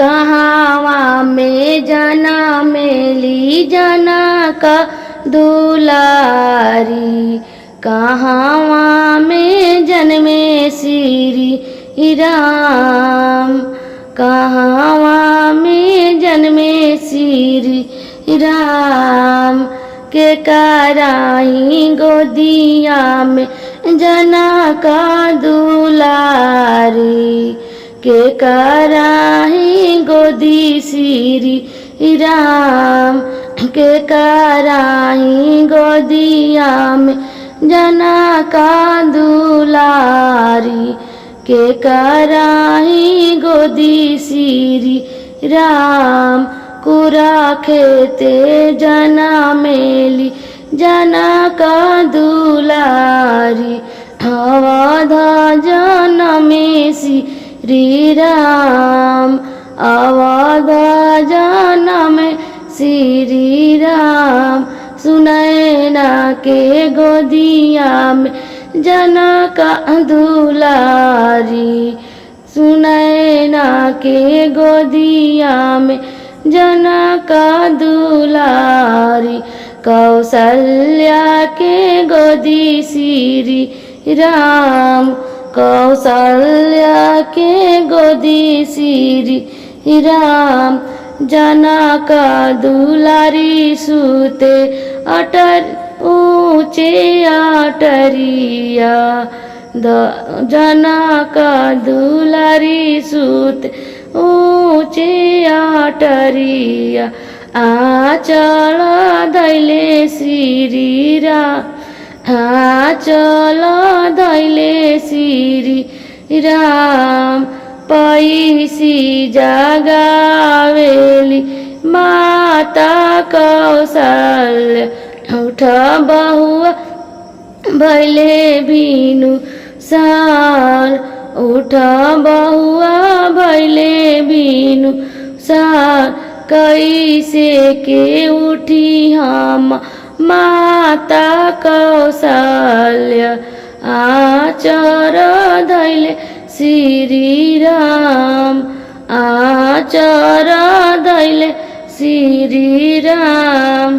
कहावा में जनमेली जनक दुलारी, कहावा में जन्मे श्री राम, कहावा में जन्मे श्री राम। के कराई गोदिया में जनक दुलारी, के कराई गोदी श्री राम, के कराई गोदिया में जनक दुलारी, के कराई गोदी श्री राम। कुरा खेते जनमेली जनक दुलारी, अवध जनमे श्री राम, अवध जनमे श्री राम। सुनैना के गोदिया में जनक दुलारी, सुनैना के गोदिया में जनक दुलारी। कौशल्या के गोदी श्री राम, कौशल्या के गोदी श्री राम। जनक दुलारी सूते अटर ऊँचे अटरिया, जनक दुलारी सूते ऊँचे अटरिया। आँचल दैले श्री राम, आँचल दैले श्री राम। पैसी जगावेली माता कौशल्या, उठ बहुआ भैले बिनु सार, उठ बहुआ भैले बिनु सार। कैसे के उठी हम माता कौशल्या, आचर दैले श्री राम, आचर दैले श्री राम।